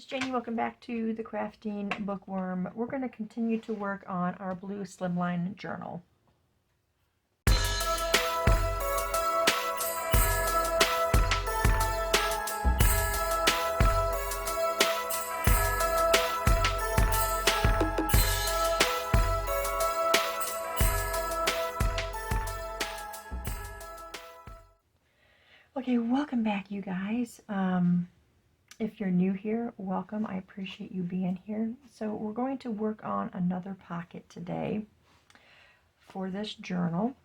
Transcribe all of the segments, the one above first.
it's Janie. Welcome back to the Crafting Bookworm. We're going to continue to work on our blue Slimline journal. Okay, welcome back, you guys. If you're new here, welcome. I appreciate you being here. So we're going to work on another pocket today for this journal.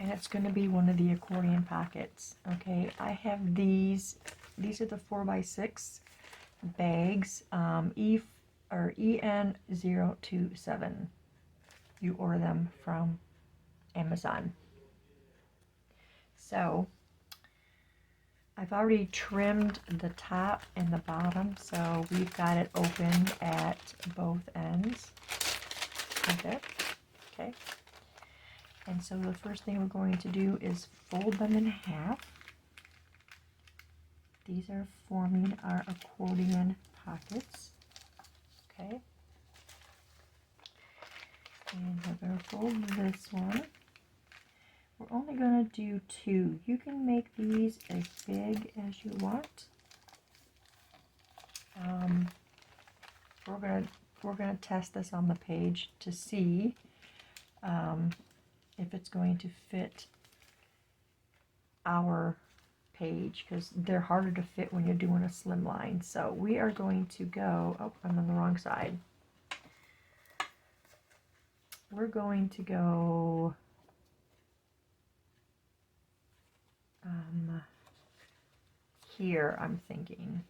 And it's going to be one of the accordion pockets. Okay, I have these are the 4x6 bags, EN027. You order them from Amazon. So I've already trimmed the top and the bottom, so we've got it open at both ends of it. Okay. And so the first thing we're going to do is fold them in half. These are forming our accordion pockets. Okay. And we're going to fold this one. We're only going to do 2. You can make these as big as you want. We're going to test this on the page to see if it's going to fit our page, because they're harder to fit when you're doing a slimline. So we are going to go, oh, I'm on the wrong side. We're going to go here, I'm thinking.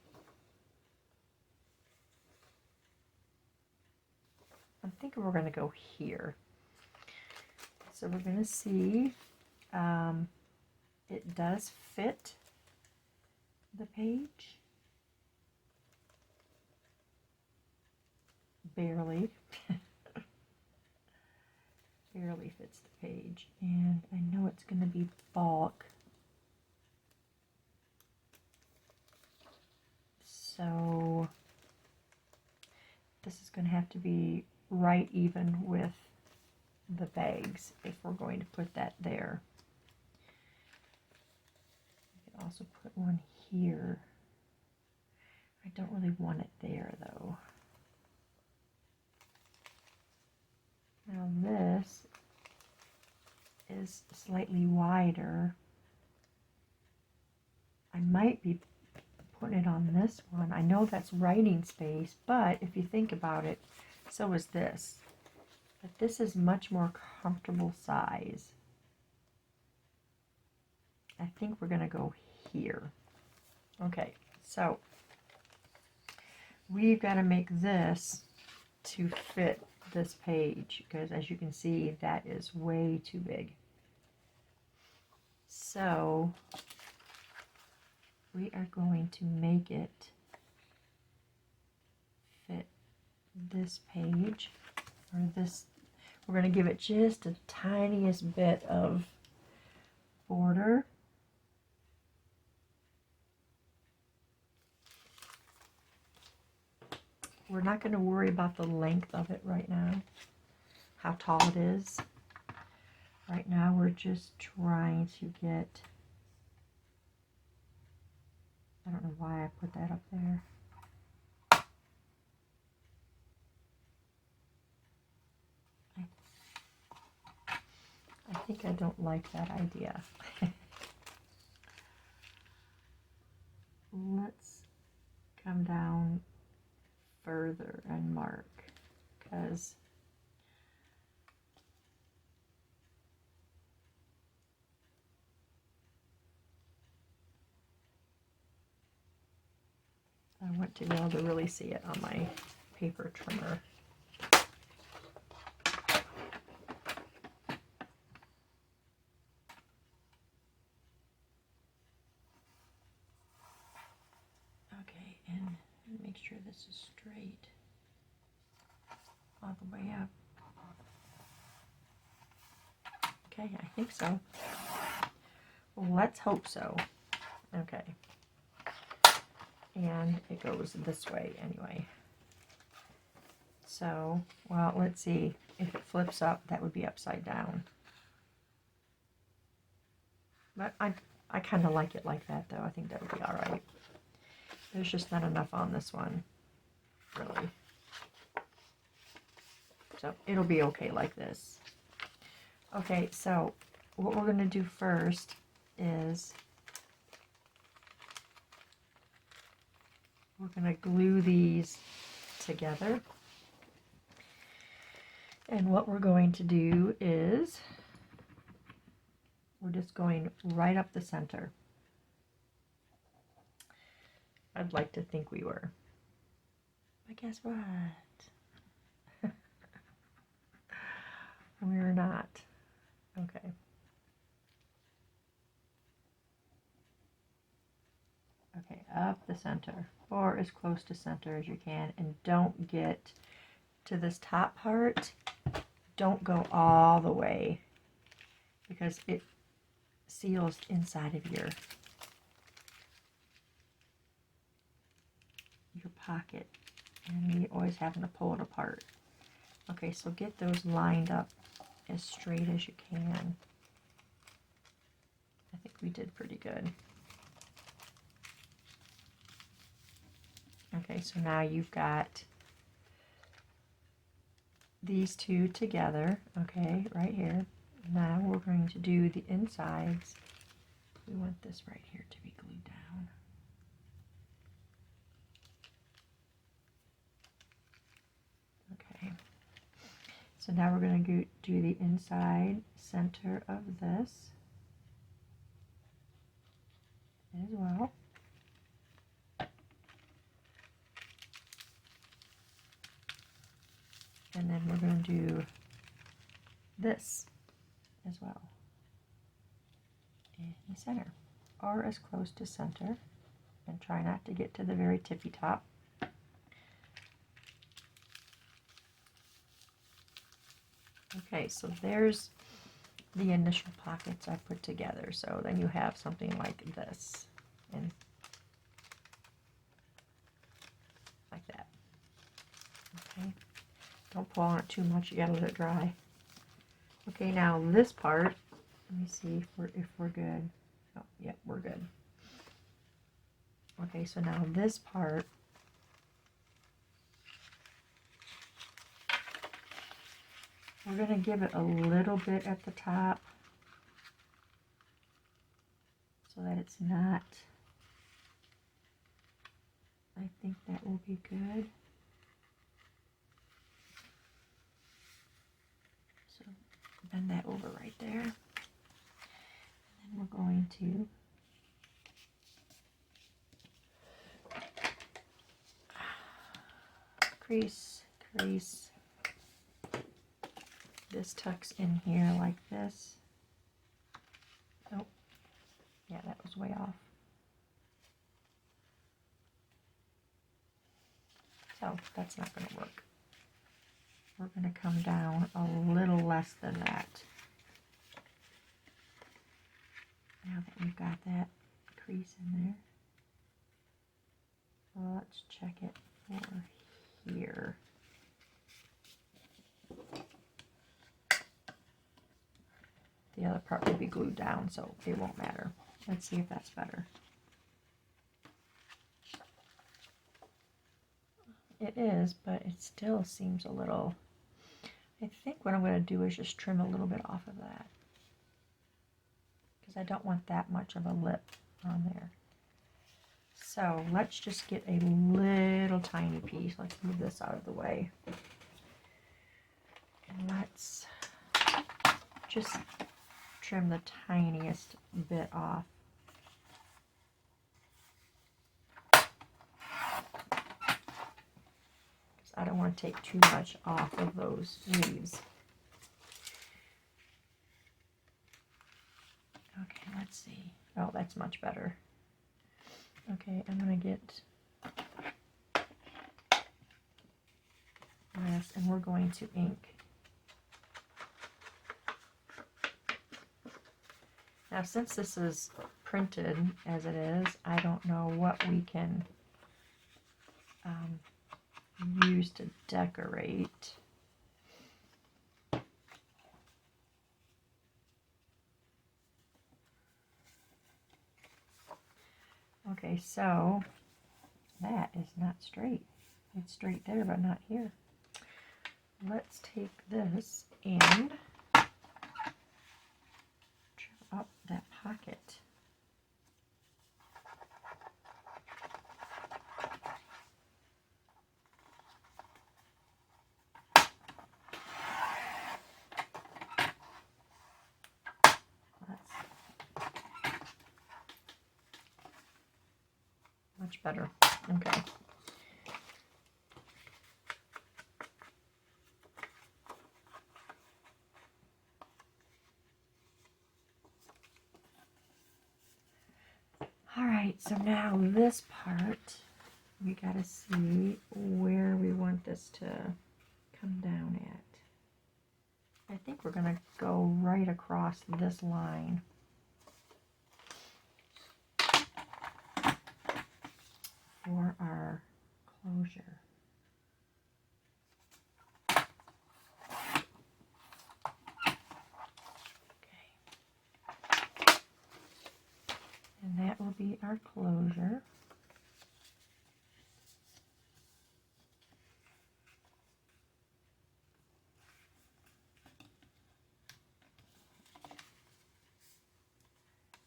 I'm thinking we're going to go here. So we're going to see, it does fit the page. Barely. Barely fits the page. And I know it's going to be bulk. So this is going to have to be right even with the bags if we're going to put that there. You can also put one here. I don't really want it there though. Now this is slightly wider. I might be putting it on this one. I know that's writing space, but if you think about it, so is this. But this is much more comfortable size. I think we're going to go here. Okay, so we've got to make this to fit this page, because as you can see, that is way too big. So we are going to make it fit this page, or this. We're going to give it just the tiniest bit of border. We're not going to worry about the length of it right now, how tall it is. Right now we're just trying to get, I don't know why I put that up there. I think I don't like that idea. Let's come down further and mark, because I want to be able to really see it on my paper trimmer. Okay, and make sure this is straight all the way up. Okay, I think so. Let's hope so. Okay. and it goes this way anyway. So, well, let's see. If it flips up, that would be upside down. But I kind of like it like that, though. I think that would be all right. There's just not enough on this one, really. So it'll be okay like this. Okay, so what we're going to do first is we're going to glue these together. And what we're going to do is we're just going right up the center. I'd like to think we were. But guess what? We're not. Okay. Okay, up the center, or as close to center as you can, and don't get to this top part. Don't go all the way, because it seals inside of your pocket, and you're always having to pull it apart. Okay, so get those lined up as straight as you can. I think we did pretty good. Okay, so now you've got these two together, okay, right here. Now we're going to do the insides. We want this right here to be glued down. Okay, so now we're going to do the inside center of this as well. And then we're going to do this as well in the center, or as close to center, and try not to get to the very tippy top. Okay, so there's the initial pockets I put together. So then you have something like this, and like that. Okay, don't pull on it too much, you gotta let it dry. Okay, now this part, let me see if we're good. Oh, yep, we're good. Okay, so now this part, we're going to give it a little bit at the top so that it's not, I think that will be good. So bend that over right there. And then we're going to crease. This tucks in here like this. Oh, yeah, that was way off. So that's not going to work. We're going to come down a little less than that. Now that we've got that crease in there, let's check it for here. The other part will be glued down, so it won't matter. Let's see if that's better. It is, but it still seems a little... I think what I'm going to do is just trim a little bit off of that, because I don't want that much of a lip on there. So let's just get a little tiny piece. Let's move this out of the way. And let's just trim the tiniest bit off. I don't want to take too much off of those leaves. Okay, let's see. Oh, that's much better. Okay, I'm going to get this, and we're going to ink. Now, since this is printed as it is, I don't know what we can use to decorate. Okay, so that is not straight. It's straight there, but not here. Let's take this and trim up that pocket. Much better. Okay. All right, so now this part, we got to see where we want this to come down at. I think we're going to go right across this line. For our closure. Okay. And that will be our closure.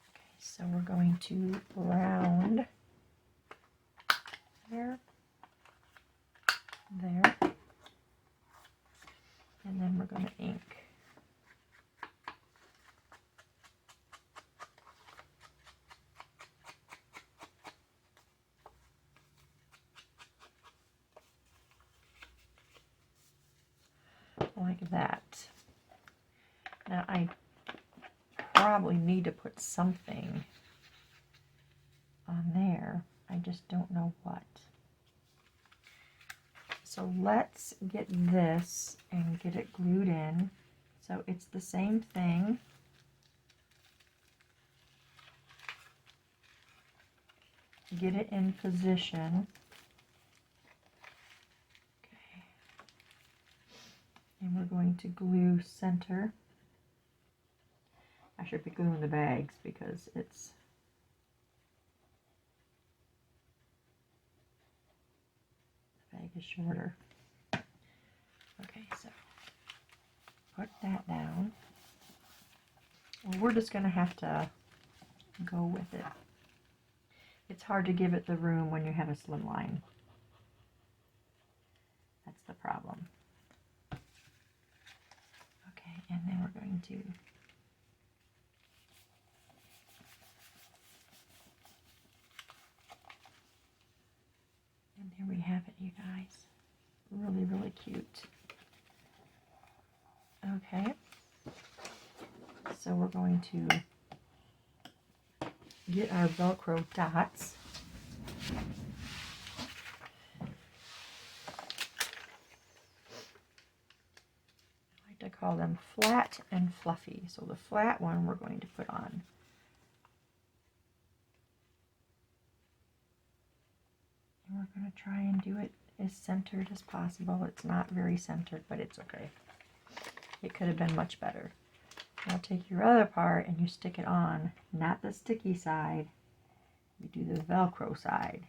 Okay, so we're going to round there, and then we're going to ink. Like that. Now I probably need to put something on there. I just don't know what. So let's get this and get it glued in. So it's the same thing. Get it in position. Okay. And we're going to glue center. I should be gluing the bags because it's bag is shorter. Okay, so put that down. Well, we're just going to have to go with it. It's hard to give it the room when you have a slimline. That's the problem. Okay, and then we're going to and there we have it, you guys. Really, really cute. Okay. So we're going to get our Velcro dots. I like to call them flat and fluffy. So the flat one we're going to put on. And we're going to try and do it as centered as possible. It's not very centered, but it's okay. It could have been much better. Now take your other part and you stick it on, not the sticky side. You do the Velcro side.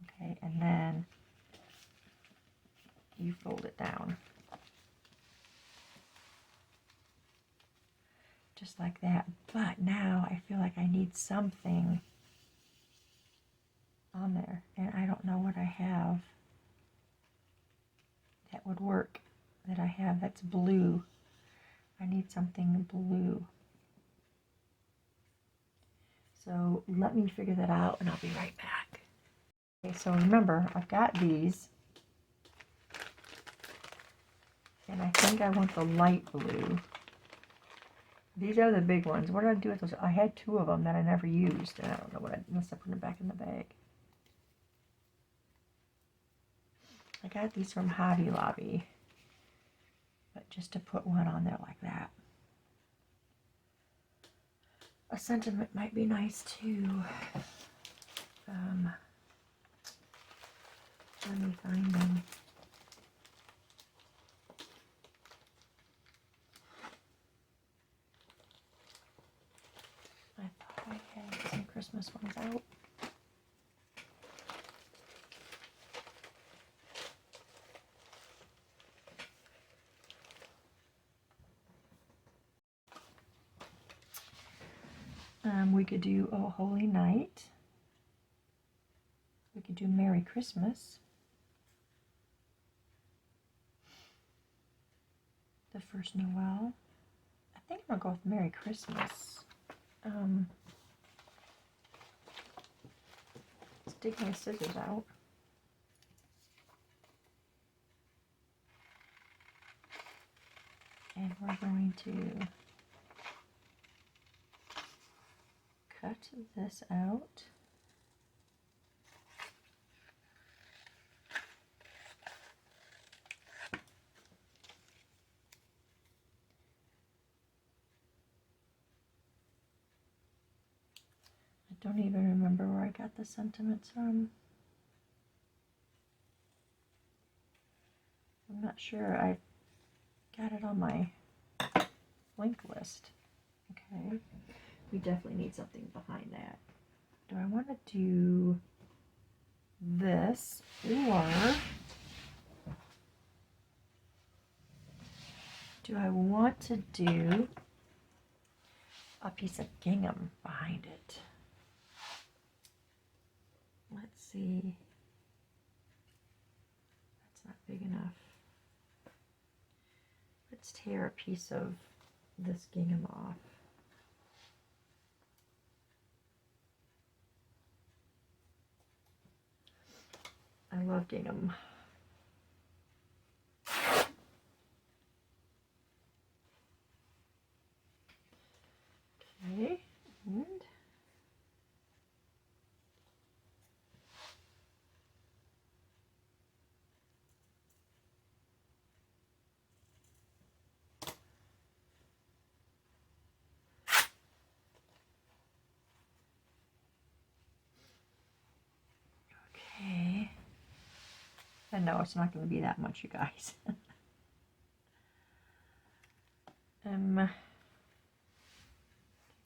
Okay, and then you fold it down. Just like that. But now I feel like I need something on there, and I don't know what I have that would work, that I have that's blue. I need something blue. So let me figure that out and I'll be right back. Okay, so remember, I've got these, and I think I want the light blue. These are the big ones. What did I do with those? I had two of them that I never used, and I don't know what I must have put them back in the bag. I got these from Hobby Lobby, but just to put one on there like that. A sentiment might be nice too. Let me find them. I thought I had some Christmas ones out. We could do Oh Holy Night. We could do Merry Christmas. The First Noel. I think I'm gonna go with Merry Christmas. Let's dig my scissors out. And we're going to cut this out. I don't even remember where I got the sentiments from. I'm not sure. I got it on my link list. Okay. We definitely need something behind that. Do I want to do this, or do I want to do a piece of gingham behind it? Let's see. That's not big enough. Let's tear a piece of this gingham off. I love gingham. Okay, and okay. And no, it's not going to be that much, you guys.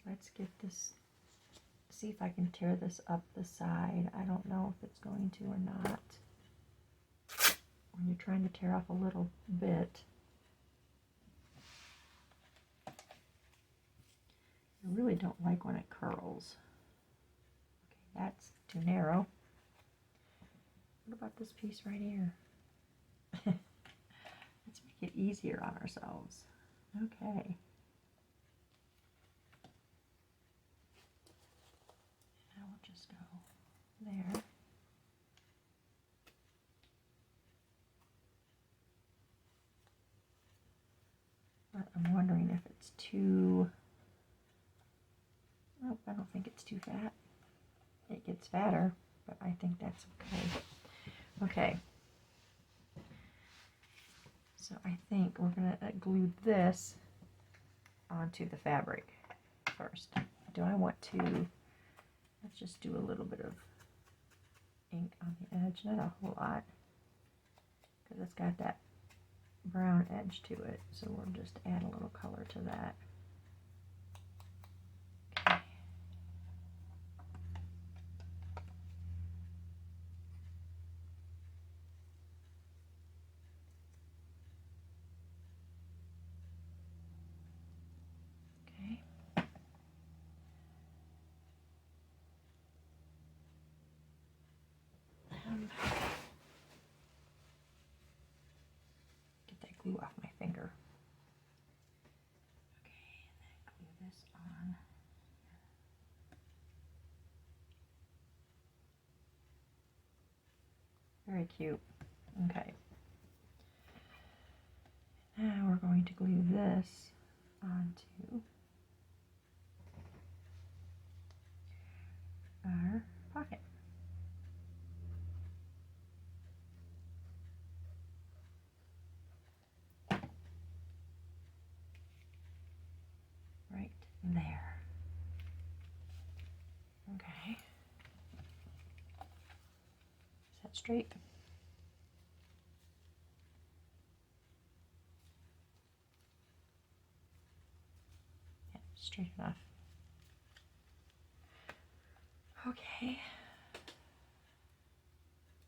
Let's get this, see if I can tear this up the side. I don't know if it's going to or not. When you're trying to tear off a little bit, I really don't like when it curls. Okay, that's too narrow. What about this piece right here? Let's make it easier on ourselves. Okay. Now we'll just go there. But I'm wondering if it's too... Nope, I don't think it's too fat. It gets fatter, but I think that's okay. Okay. So I think we're going to glue this onto the fabric first. Do I want to, let's just do a little bit of ink on the edge, not a whole lot, because it's got that brown edge to it, so we'll just add a little color to that. Okay. Get that glue off my finger. Okay, and then glue this on. Very cute. Okay. Now we're going to glue this onto our pocket. Right there. Okay. Is that straight? straight enough. Okay.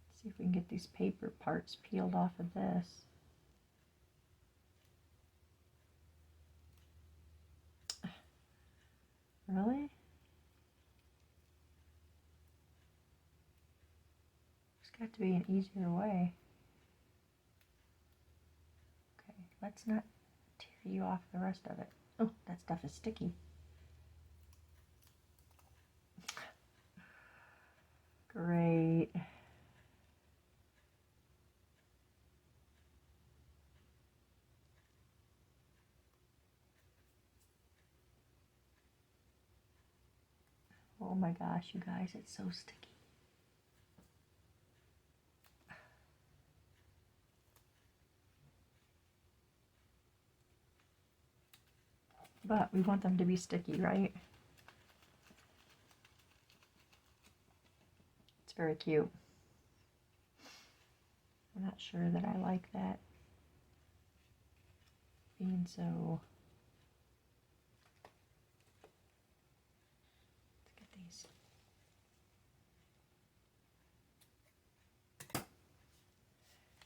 Let's see if we can get these paper parts peeled off of this. Really? There's got to be an easier way. Okay, let's not tear you off the rest of it. Oh, that stuff is sticky. Great. Oh my gosh, you guys, it's so sticky. But we want them to be sticky, right? It's very cute. I'm not sure that I like that being so... Let's get these.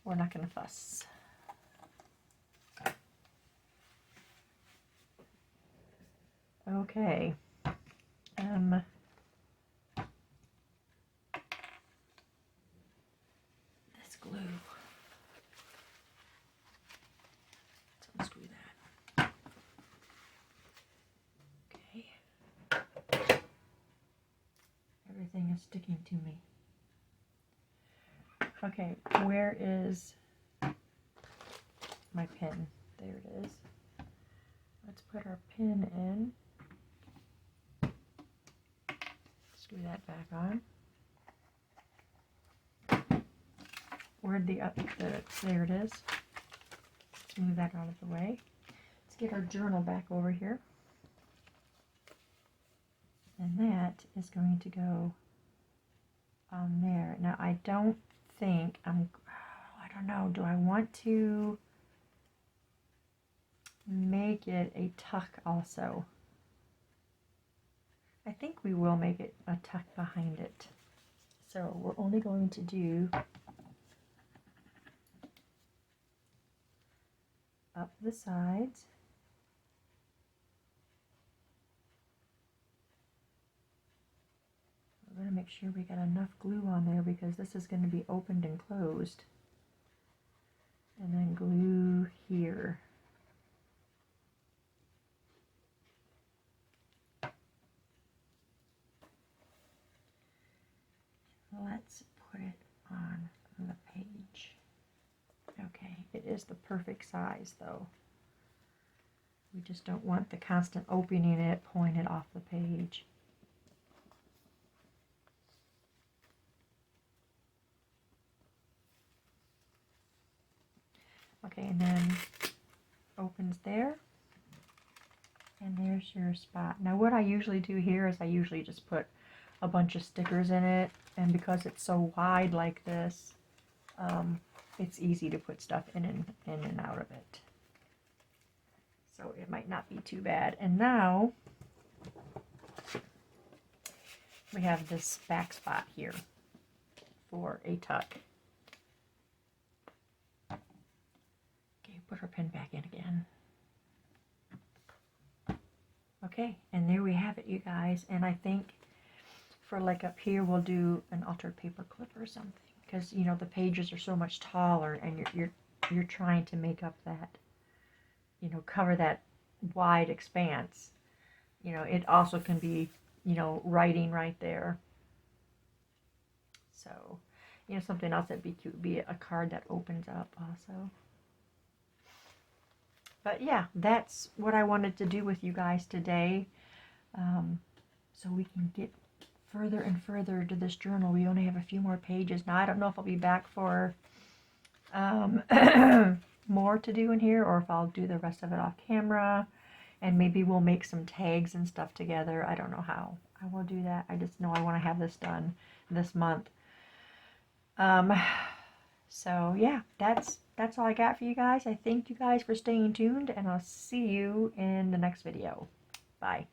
We're not going to fuss. Okay. This glue. Let's unscrew that. Okay. Everything is sticking to me. Okay, where is my pin? There it is. Let's put our pin in. Screw that back on. Where'd there it is. Let's move that out of the way. Let's get our journal back over here. And that is going to go on there. Now I don't think I don't know, do I want to make it a tuck also? I think we will make it a tuck behind it. So we're only going to do up the sides. We're going to make sure we got enough glue on there because this is going to be opened and closed. And then glue here. Let's put it on the page. Okay, it is the perfect size though. We just don't want the constant opening it, pulling it off the page. Okay, and then opens there. And there's your spot. Now what I usually do here is I usually just put a bunch of stickers in it, and because it's so wide like this, it's easy to put stuff in and out of it. So it might not be too bad. And now we have this back spot here for a tuck. Okay, put our pin back in again. Okay, and there we have it, you guys. And I think for like up here, we'll do an altered paper clip or something, because you know the pages are so much taller, and you're trying to make up that, you know, cover that wide expanse. You know, it also can be, you know, writing right there. So, you know, something else that'd be cute would be a card that opens up also. But yeah, that's what I wanted to do with you guys today, so we can get further and further to this journal. We only have a few more pages. Now, I don't know if I'll be back for more to do in here, or if I'll do the rest of it off camera, and maybe we'll make some tags and stuff together. I don't know how I will do that. I just know I want to have this done this month. So yeah, that's all I got for you guys. I thank you guys for staying tuned, and I'll see you in the next video. Bye.